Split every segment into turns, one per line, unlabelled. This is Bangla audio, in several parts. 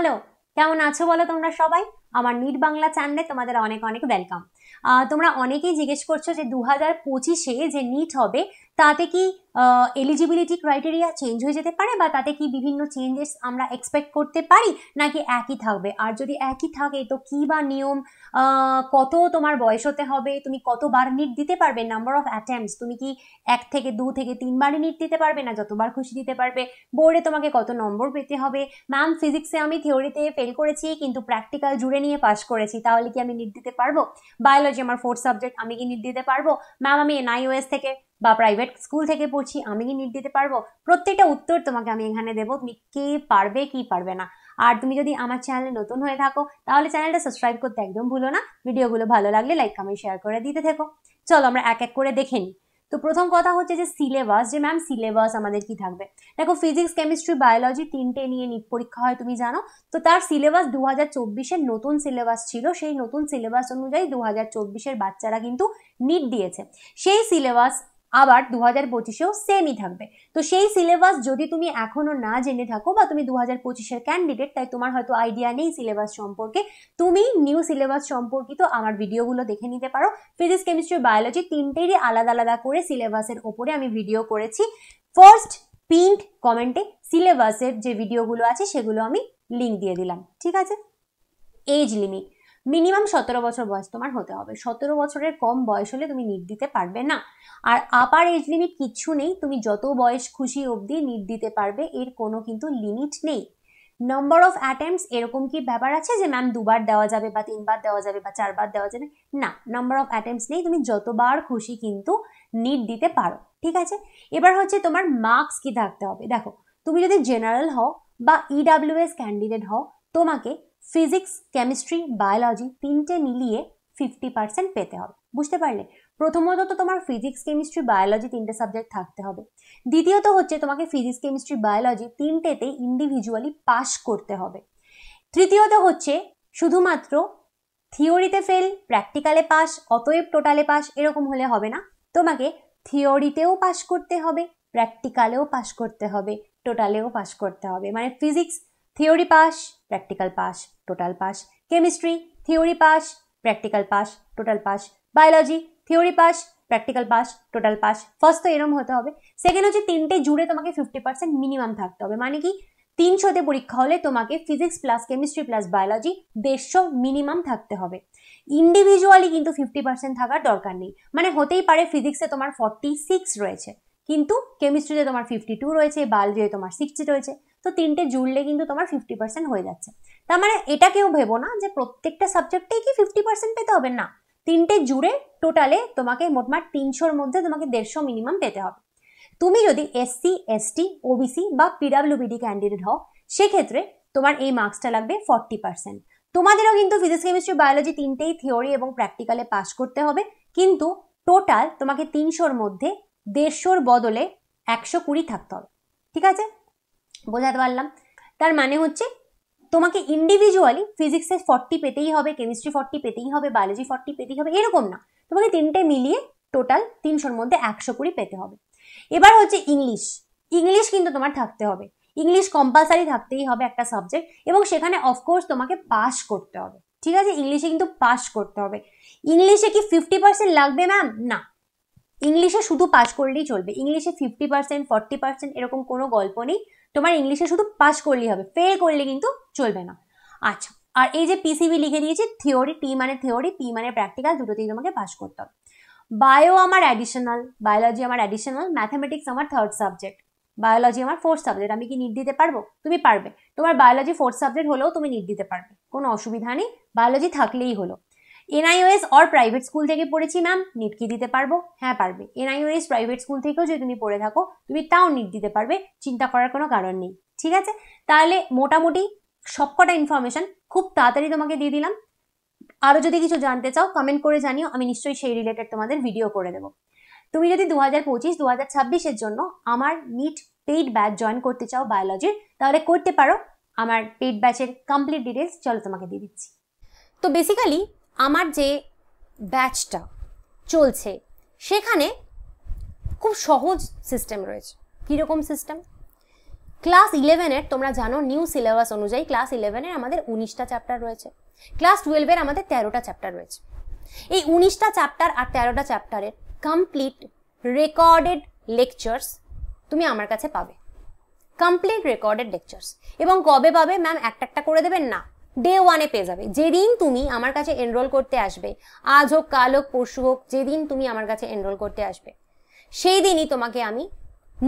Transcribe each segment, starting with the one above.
হ্যালো, কেমন আছো বলো তোমরা সবাই? আমার নিট বাংলা চ্যানেলে তোমাদের অনেক অনেক ওয়েলকাম। তোমরা অনেকেই জিজ্ঞেস করছো যে 2025-এ যে নিট হবে তাতে কি এলিজিবিলিটি ক্রাইটেরিয়া চেঞ্জ হয়ে যেতে পারে, বা তাতে কি বিভিন্ন চেঞ্জেস আমরা এক্সপেক্ট করতে পারি, নাকি একই থাকবে? আর যদি একই থাকে তো কি বা নিয়ম, কত তোমার বয়স হতে হবে, তুমি কতবার নিট দিতে পারবে, নাম্বার অফ অ্যাটেম্পটস, তুমি কি 1 থেকে 2 থেকে 3 বারই নিট দিতে পারবে, না যতবার খুশি দিতে পারবে, বোর্ডে তোমাকে কত নম্বর পেতে হবে, ম্যাম ফিজিক্সে আমি থিওরিতে ফেল করেছি কিন্তু প্র্যাকটিক্যাল জুড়ে নিয়ে পাস করেছি, তাহলে কি আমি নিট দিতে পারবো? বায়োলজি আমার 4th সাবজেক্ট, আমি কি নিট দিতে পারবো? ম্যাম আমি NIOS থেকে বা প্রাইভেট স্কুল থেকে পড়ছি, আমি কি নিট দিতে পারবো? প্রত্যেকটা উত্তর তোমাকে আমি এখানে দেবো, তুমি কে পারবে কি পারবে না। আর তুমি যদি আমার চ্যানেলে নতুন হয়ে থাকো তাহলে চ্যানেলটা সাবস্ক্রাইব করতে একদম ভুলো না, ভিডিওগুলো ভালো লাগলে লাইক কমেন্ট শেয়ার করে দিতে থেকো। চলো আমরা এক এক করে দেখে নিই। তো প্রথম কথা হচ্ছে যে সিলেবাস, যে ম্যাম সিলেবাস আমাদের কি থাকবে। দেখো ফিজিক্স, কেমিস্ট্রি, বায়োলজি তিনটে নিয়ে নিট পরীক্ষা হয় তুমি জানো। তো তার সিলেবাস 2024-এর নতুন সিলেবাস ছিল, সেই নতুন সিলেবাস অনুযায়ী 2024-এর বাচ্চারা কিন্তু নিট দিয়েছে। সেই সিলেবাস আবার 2025-এও সেমই থাকবে। তো সেই সিলেবাস যদি তুমি এখনো না জেনে থাকো বা তুমি 2025-এর ক্যান্ডিডেট, তাই তোমার হয়তো আইডিয়া নেই সিলেবাস সম্পর্কে, তুমি নিউ সিলেবাস সম্পর্কিত আমার ভিডিওগুলো দেখে নিতে পারো। ফিজিক্স, কেমিস্ট্রি, বায়োলজি তিনটেরই আলাদা আলাদা করে সিলেবাসের ওপরে আমি ভিডিও করেছি। ফার্স্ট পিন্ড কমেন্টে সিলেবাসের যে ভিডিওগুলো আছে সেগুলো আমি লিঙ্ক দিয়ে দিলাম, ঠিক আছে। এজ লিমিট মিনিমাম 17 বছর বয়স তোমার হতে হবে। 17 বছরের কম বয়স হলে তুমি নিট দিতে পারবে না। আর আপার এজ লিমিট কিচ্ছু নেই, তুমি যত বয়স খুশি অবধি নিট দিতে পারবে, এর কোনো কিন্তু লিমিট নেই। নাম্বার অফ অ্যাটেম্পটস এরকম কি ব্যাপার আছে যে ম্যাম 2বার দেওয়া যাবে বা 3বার দেওয়া যাবে বা 4বার দেওয়া যাবে? না, নাম্বার অফ অ্যাটেম্পটস নেই, তুমি যতবার খুশি কিন্তু নিট দিতে পারো, ঠিক আছে। এবার হচ্ছে তোমার মার্কস কি থাকতে হবে। দেখো তুমি যদি জেনারেল হও বা EWS ক্যান্ডিডেট হও, তোমাকে ফিজিক্স, কেমিস্ট্রি, বায়োলজি তিনটে মিলিয়ে 50% পেতে হবে। বুঝতে পারলে? প্রথমত তো তোমার ফিজিক্স, কেমিস্ট্রি, বায়োলজি তিনটে সাবজেক্ট থাকতে হবে। দ্বিতীয়ত হচ্ছে তোমাকে ফিজিক্স, কেমিস্ট্রি, বায়োলজি তিনটেতে ইন্ডিভিজুয়ালি পাস করতে হবে। তৃতীয়ত হচ্ছে শুধুমাত্র থিওরিতে ফেল, প্র্যাকটিক্যালে পাস, অতএব টোটালে পাস এরকম হলে হবে না, তোমাকে থিওরিতেও পাস করতে হবে, প্র্যাকটিক্যালেও পাস করতে হবে, টোটালেও পাস করতে হবে। মানে physics theory pass, practical pass, total pass. Chemistry theory pass, practical pass, total pass. Biology theory pass, practical pass, total pass. First তো এরকম হতে হবে। সেকেন্ড হচ্ছে তিনটে জুড়ে তোমাকে 50% মিনিমাম থাকতে হবে। মানে কি 300-তে পরীক্ষা হলে তোমাকে physics plus chemistry plus biology 150 minimum থাকতে হবে। ইন্ডিভিজুয়ালি কিন্তু 50% থাকার দরকার নেই। মানে হতেই পারে ফিজিক্সে তোমার 46 রয়েছে কিন্তু কেমিস্ট্রিতে তোমার 52 রয়েছে, বায়োলজিতে তোমার 60 রয়েছে, তো তিনটে জুড়লে কিন্তু তোমার 50% হয়ে যাচ্ছে। তার মানে এটা কেউ ভেবো না যে প্রত্যেকটা সাবজেক্টেই কি 50% পেতে হবে, না, তিনটে জুড়ে টোটালে তোমাকে মোটমাট 300-র মধ্যে তোমাকে 150 মিনিমাম পেতে হবে। তুমি যদি SC, ST, OBC বা PWBD ক্যান্ডিডেট হও, সেক্ষেত্রে তোমার এই মার্কসটা লাগবে 40%। তোমাদেরও কিন্তু ফিজিক্স, কেমিস্ট্রি, বায়োলজি তিনটেই থিওরি এবং প্র্যাকটিক্যালে পাস করতে হবে, কিন্তু টোটাল তোমাকে 300-র মধ্যে 150-র বদলে 120 থাকতে হবে, ঠিক আছে? বোঝাতে পারলাম? তার মানে হচ্ছে তোমাকে ইন্ডিভিজুয়ালি ফিজিক্সে 40 পেতেই হবে, কেমিস্ট্রি 40 পেতেই হবে, বায়োলজি 40 পেতেই হবে, এরকম না, তোমাকে তিনটে মিলিয়ে টোটাল 300-র মধ্যে 120 পেতে হবে। এবার হচ্ছে ইংলিশ। ইংলিশ কিন্তু তোমার থাকতে হবে, ইংলিশ কম্পালসারি থাকতেই হবে একটা সাবজেক্ট, এবং সেখানে অফকোর্স তোমাকে পাস করতে হবে, ঠিক আছে? ইংলিশে কিন্তু পাস করতে হবে। ইংলিশে কি 50% লাগবে ম্যাম? না, ইংলিশে শুধু পাস করলেই চলবে। ইংলিশে 50%, 40% এরকম কোনো গল্প নেই, তোমার ইংলিশে শুধু পাস করলেই হবে, ফেল করলে কিন্তু চলবে না। আচ্ছা, আর এই যে পিসিবি লিখে দিয়েছি, থিওরি, টি মানে থিওরি, পি মানে প্র্যাকটিক্যাল, দুটোতেই তোমাকে পাস করতে হবে। বায়ো আমার অ্যাডিশনাল, বায়োলজি আমার অ্যাডিশনাল, ম্যাথামেটিক্স আমার 3rd সাবজেক্ট, বায়োলজি আমার 4th সাবজেক্ট। আমি কি নিট দিতে পারবো? তুমি পারবে। তোমার বায়োলজি 4th সাবজেক্ট হলেও তুমি নিট দিতে পারবে, কোনো অসুবিধা নেই, বায়োলজি থাকলেই হলো। NIOS অর প্রাইভেট স্কুল থেকে পড়েছি ম্যাম, নিট কি দিতে পারবো? হ্যাঁ পারবে। NIOS প্রাইভেট স্কুল থেকেও যদি তুমি পড়ে থাকো তুমি তাও নিট দিতে পারবে, চিন্তা করার কোনো কারণ নেই, ঠিক আছে? তাহলে মোটামুটি সবকটা ইনফরমেশন খুব তাড়াতাড়ি তোমাকে দিয়ে দিলাম। আরো যদি কিছু জানতে চাও কমেন্ট করে জানিও, আমি নিশ্চয়ই সেই রিলেটেড তোমাদের ভিডিও করে দেবো। তুমি যদি 2025-2026-এর জন্য আমার নিট পেইড ব্যাচ জয়েন করতে চাও বায়োলজির, তাহলে করতে পারো। আমার পেইড ব্যাচের কমপ্লিট ডিটেলস চলো তোমাকে দিয়ে দিচ্ছি। তো বেসিক্যালি আমার যে ব্যাচটা চলছে সেখানে খুব সহজ সিস্টেম রয়েছে। কীরকম সিস্টেম? ক্লাস 11-এর তোমরা জানো নিউ সিলেবাস অনুযায়ী ক্লাস 11-এর আমাদের 19টা চ্যাপ্টার রয়েছে, ক্লাস 12-এর আমাদের 13টা চ্যাপ্টার রয়েছে। এই 19টা চ্যাপ্টার আর 13টা চ্যাপ্টারের কমপ্লিট রেকর্ডেড লেকচার্স তুমি আমার কাছে পাবে, কমপ্লিট রেকর্ডেড লেকচার্স। এবং কবে পাবে ম্যাম? একটা একটা করে দেবেন না, ডে 1-এ পেয়ে যাবে। যেদিন তুমি আমার কাছে এনরোল করতে আসবে, আজ হোক কাল হোক পরশু হোক, যেদিন তুমি আমার কাছে এনরোল করতে আসবে সেই দিনই তোমাকে আমি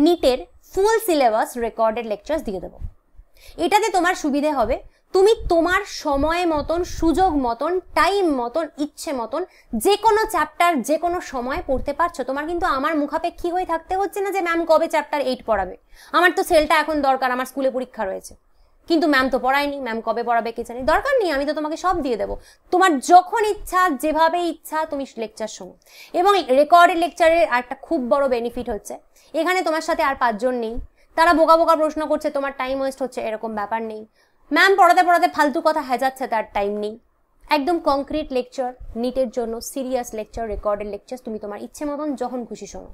নিটের ফুল সিলেবাস রেকর্ডেড লেকচার্স দিয়ে দেবো। এটাতে তোমার সুবিধে হবে, তুমি তোমার সময় মতন, সুযোগ মতন, টাইম মতন, ইচ্ছে মতন যে কোনো চ্যাপ্টার যে কোনো সময় পড়তে পারছো। তোমার কিন্তু আমার মুখাপেক্ষী হয়ে থাকতে হচ্ছে না যে ম্যাম কবে চ্যাপ্টার 8 পড়াবে, আমার তো সেলটা এখন দরকার, আমার স্কুলে পরীক্ষা রয়েছে, কিন্তু ম্যাম তো পড়ায়নি, ম্যাম কবে পড়াবে কে জানি। দরকার নেই, আমি তো তোমাকে সব দিয়ে দেবো। তোমার যখন ইচ্ছা, যেভাবে ইচ্ছা তুমি লেকচার শোনো। এবং রেকর্ডেড লেকচারের একটা খুব বড় বেনিফিট হচ্ছে, এখানে তোমার সাথে আর 5 জন নেই, তারা বোকা বোকা প্রশ্ন করছে, তোমার টাইম ওয়েস্ট হচ্ছে, এরকম ব্যাপার নেই। ম্যাম পড়াতে পড়াতে ফালতু কথা হেজাচ্ছে, তার টাইম নেই। একদম কংক্রিট লেকচার, নিটের জন্য সিরিয়াস লেকচার, রেকর্ডেড লেকচার তুমি তোমার ইচ্ছে মতন যখন খুশি শোনো।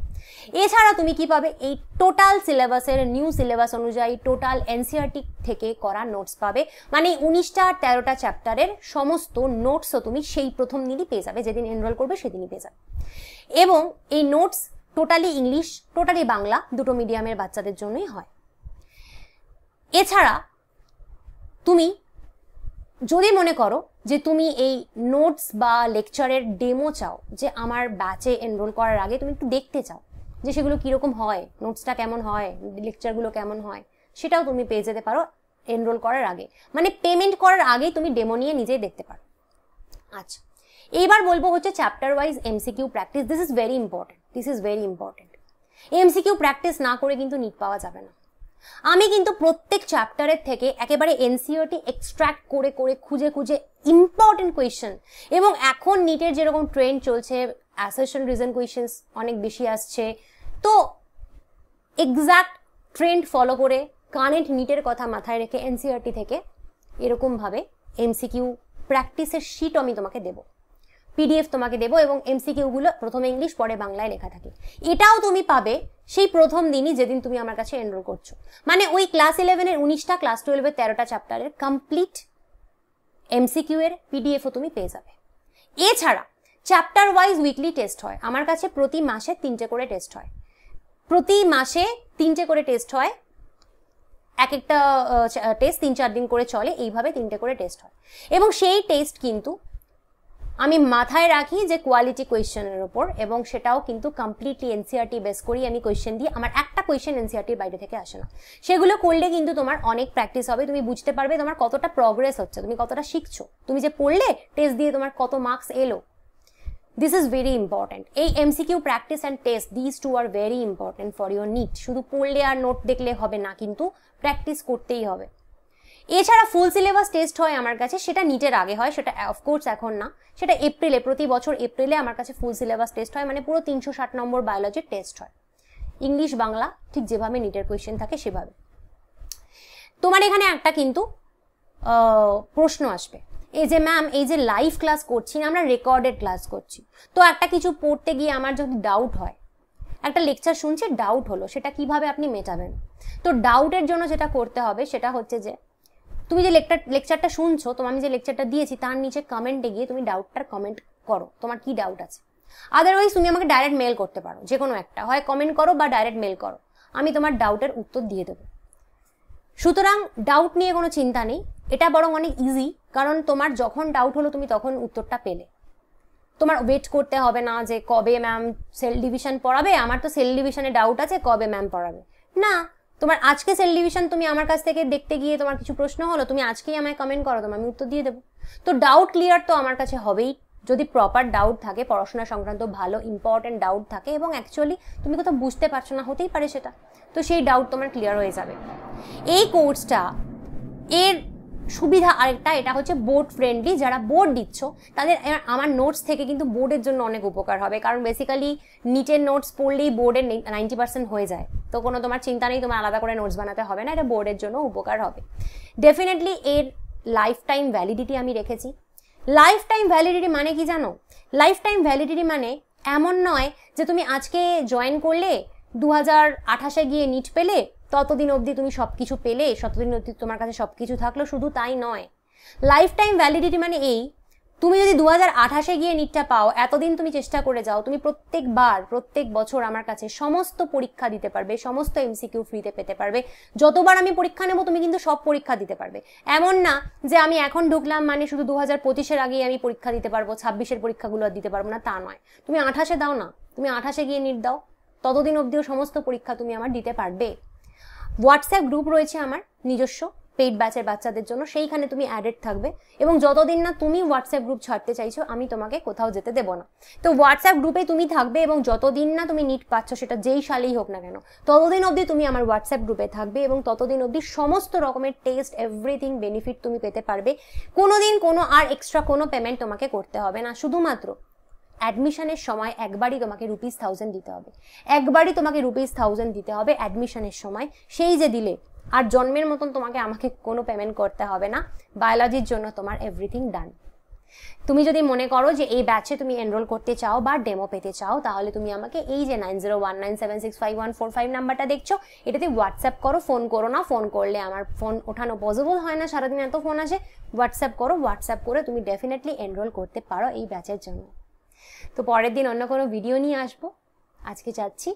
এছাড়া তুমি কি পাবে? এই টোটাল সিলেবাসের নিউ সিলেবাস অনুযায়ী টোটাল এনসিইআরটি থেকে করা নোটস পাবে। মানে 19টা আর 13টা চ্যাপ্টারের সমস্ত নোটসও তুমি সেই প্রথম দিনই পেয়ে যাবে, যেদিন এনরোল করবে সেদিনই পেয়ে যাবে। এবং এই notes totally English, totally Bangla, দুটো মিডিয়ামের বাচ্চাদের জন্যই হয়। এছাড়া তুমি যদি মনে করো যে তুমি এই নোটস বা লেকচারের ডেমো চাও, যে আমার ব্যাচে এনরোল করার আগে তুমি একটু দেখতে চাও যে সেগুলো কীরকম হয়, নোটসটা কেমন হয়, লেকচারগুলো কেমন হয়, সেটাও তুমি পেয়ে যেতে পারো এনরোল করার আগে। মানে পেমেন্ট করার আগেই তুমি ডেমো নিয়ে নিজেই দেখতে পারো। আচ্ছা, এইবার বলবো হচ্ছে chapter wise MCQ practice. This is very important, this is very important. MCQ practice না করে কিন্তু নিট পাওয়া যাবে না। আমি কিন্তু প্রত্যেক চ্যাপ্টারের থেকে একেবারে এনসিইআরটি এক্সট্র্যাক্ট করে করে খুঁজে খুঁজে ইম্পর্টেন্ট কোয়েশ্চেন, এবং এখন নিটের যেরকম ট্রেন্ড চলছে, অ্যাসারশন রিজন কোয়েশ্চেন্স অনেক বেশি আসছে, তো এক্সাক্ট ট্রেন্ড ফলো করে কারেন্ট নিটের কথা মাথায় রেখে এনসিইআরটি থেকে এরকমভাবে এমসিকিউ প্র্যাকটিসের শিট আমি তোমাকে দেবো, পিডিএফ তোমাকে দেবো, এবং এমসিকিউগুলো প্রথমে ইংলিশ পরে বাংলায় লেখা থাকে। এটাও তুমি পাবে সেই প্রথম দিনই যেদিন তুমি আমার কাছে এনরোল করছো। মানে ওই ক্লাস 11-এর 19টা, ক্লাস 12-এর 13টা চ্যাপ্টারের কমপ্লিট এমসিকিউ এর পিডিএফও তুমি পেয়ে যাবে। এছাড়া চ্যাপ্টার ওয়াইজ উইকলি টেস্ট হয় আমার কাছে, প্রতি মাসে 3টে করে টেস্ট হয়, প্রতি মাসে 3টে করে টেস্ট হয়। এক একটা টেস্ট 3-4 দিন করে চলে, এইভাবে 3টে করে টেস্ট হয়। এবং সেই টেস্ট কিন্তু আমি মাথায় রাখি যে কোয়ালিটি কোয়েশ্চেনের উপর, এবং সেটাও কিন্তু কমপ্লিটলি এনসিইআরটি বেস করেই আমি কোয়েশ্চেন দিই। আমার একটা কোয়েশ্চেন এনসিইআরটির বাইরে থেকে আসে না। সেগুলো করলে কিন্তু তোমার অনেক প্র্যাকটিস হবে, তুমি বুঝতে পারবে তোমার কতটা প্রগ্রেস হচ্ছে, তুমি কতটা শিখছো, তুমি যে পড়লে টেস্ট দিয়ে তোমার কত মার্কস এলো। This is very important. এই MCQ practice and test, this two are very important for your NEET. শুধু পড়লে আর নোট দেখলে হবে না, কিন্তু প্র্যাকটিস করতেই হবে। এছাড়া ফুল সিলেবাস টেস্ট হয় আমার কাছে, সেটা নিটের আগে হয়, সেটা অফকোর্স এখন না, সেটা এপ্রিলে, প্রতি বছর এপ্রিলে আমার কাছে ফুল সিলেবাস টেস্ট হয়। মানে পুরো 360 নম্বর বায়োলজির টেস্ট হয়, ইংলিশ বাংলা ঠিক যেভাবে নিটের কোয়েশ্চেন থাকে সেভাবে। তোমার এখানে একটা কিন্তু প্রশ্ন আসবে, এই যে ম্যাম এই যে লাইভ ক্লাস করছি না, আমরা রেকর্ডেড ক্লাস করছি, তো একটা কিছু পড়তে গিয়ে আমার যদি ডাউট হয়, একটা লেকচার শুনছি ডাউট হলো, সেটা কিভাবে আপনি মেটাবেন? তো ডাউটের জন্য যেটা করতে হবে সেটা হচ্ছে যে তুমি যে লেকচারটা শুনছো, তোমার আমি যে লেকচারটা দিয়েছি তার নিচে কমেন্টে গিয়ে তুমি ডাউটটার কমেন্ট করো, তোমার কি ডাউট আছে। আদারওয়াইজ তুমি আমাকে ডাইরেক্ট মেল করতে পারো, যে কোনো একটা, হয় কমেন্ট করো বা ডাইরেক্ট মেল করো, আমি তোমার ডাউটের উত্তর দিয়ে দেবো। সুতরাং ডাউট নিয়ে কোনো চিন্তা নেই, এটা বরং অনেক ইজি, কারণ তোমার যখন ডাউট হলো তুমি তখন উত্তরটা পেলে, তোমার ওয়েট করতে হবে না যে কবে ম্যাম সেল ডিভিশন পড়াবে, আমার তো সেল ডিভিশনে ডাউট আছে, কবে ম্যাম পড়াবে। না, তোমার আজকে সেল ডিভিশন তুমি আমার কাছ থেকে দেখতে গিয়ে তোমার কিছু প্রশ্ন হলো, তুমি আজকেই আমায় কমেন্ট করো, আমি উত্তর দিয়ে দেবো। তো ডাউট ক্লিয়ার তো আমার কাছে হবেই, যদি প্রপার ডাউট থাকে, পড়াশোনা সংক্রান্ত ভালো ইম্পর্টেন্ট ডাউট থাকে, এবং অ্যাকচুয়ালি তুমি কোথাও বুঝতে পারছো না, হতেই পারে সেটা, তো সেই ডাউট তোমার ক্লিয়ার হয়ে যাবে। এই কোর্সটা এর সুবিধা আরেকটা, এটা হচ্ছে বোর্ড ফ্রেন্ডলি। যারা বোর্ড দিচ্ছ তাদের আমার নোটস থেকে কিন্তু বোর্ডের জন্য অনেক উপকার হবে, কারণ বেসিক্যালি নিটের নোটস পড়লেই বোর্ডের 90% হয়ে যায়, তো কোনো তোমার চিন্তা নেই, তোমার আলাদা করে নোটস বানাতে হবে না, এটা বোর্ডের জন্য উপকার হবে। ডেফিনেটলি এর লাইফ টাইম ভ্যালিডিটি আমি রেখেছি। লাইফ টাইম ভ্যালিডিটি মানে কি জানো? লাইফ টাইম ভ্যালিডিটি মানে এমন নয় যে তুমি আজকে জয়েন করলে 2028-এ গিয়ে নিট পেলে, ততদিন অবধি তুমি সব কিছু পেলে, ততদিন অবধি তোমার কাছে সব কিছু থাকলো। শুধু তাই নয়, লাইফ টাইম ভ্যালিডিটি মানে এই, তুমি যদি 2028-এ গিয়ে নিটটা পাও, এতদিন তুমি চেষ্টা করে যাও, তুমি প্রত্যেক বছর আমার কাছে সমস্ত পরীক্ষা দিতে পারবে, সমস্ত এমসিকিউ ফ্রিতে পেতে পারবে। যতবার আমি পরীক্ষা নেব তুমি কিন্তু সব পরীক্ষা দিতে পারবে। এমন না যে আমি এখন ঢুকলাম মানে শুধু 2025-এর আগেই আমি পরীক্ষা দিতে পারবো, 26-এর পরীক্ষাগুলো দিতে পারবো না, তা নয়। তুমি 28-এ দাও না, তুমি 28-এ গিয়ে নিট দাও, ততদিন অবধিও সমস্ত পরীক্ষা তুমি আমার দিতে পারবে। হোয়াটসঅ্যাপ গ্রুপ রয়েছে আমার নিজস্ব পেইড ব্যাচের বাচ্চাদের জন্য, সেইখানে তুমি অ্যাডেড থাকবে, এবং যতদিন না তুমি হোয়াটসঅ্যাপ গ্রুপ ছাড়তে চাইছো আমি তোমাকে কোথাও যেতে দেবো না। তো হোয়াটসঅ্যাপ গ্রুপে তুমি থাকবে, এবং যতদিন না তুমি নিট পাচ্ছ, সেটা যেই সালেই হোক না কেন, ততদিন অবধি তুমি আমার হোয়াটসঅ্যাপ গ্রুপে থাকবে, এবং ততদিন অবধি সমস্ত রকমের টেস্ট এভরিথিং বেনিফিট তুমি পেতে পারবে। কোনোদিন কোনো আর এক্সট্রা কোনো পেমেন্ট তোমাকে করতে হবে না, শুধুমাত্র অ্যাডমিশনের সময় একবারই তোমাকে ₹1000 দিতে হবে, একবারই তোমাকে ₹1000 দিতে হবে অ্যাডমিশনের সময়, সেই যে দিলে আর জন্মের মতন তোমাকে আমাকে কোনো পেমেন্ট করতে হবে না। বায়োলজির জন্য তোমার এভরিথিং ডান। তুমি যদি মনে করো যে এই ব্যাচে তুমি এনরোল করতে চাও বা ডেমো পেতে চাও, তাহলে তুমি আমাকে এই যে 9019765145 নাম্বারটা দেখছো, এটাতে হোয়াটসঅ্যাপ করো, ফোন করো না। ফোন করলে আমার ফোন ওঠানো পসিবল হয় না, সারাদিন এত ফোন আসে। হোয়াটসঅ্যাপ করো, হোয়াটসঅ্যাপ করে তুমি ডেফিনেটলি এনরোল করতে পারো এই ব্যাচের জন্য। তো পরের দিন অন্য কোনো ভিডিও নিয়ে আসবো, আজকে যাচ্ছি।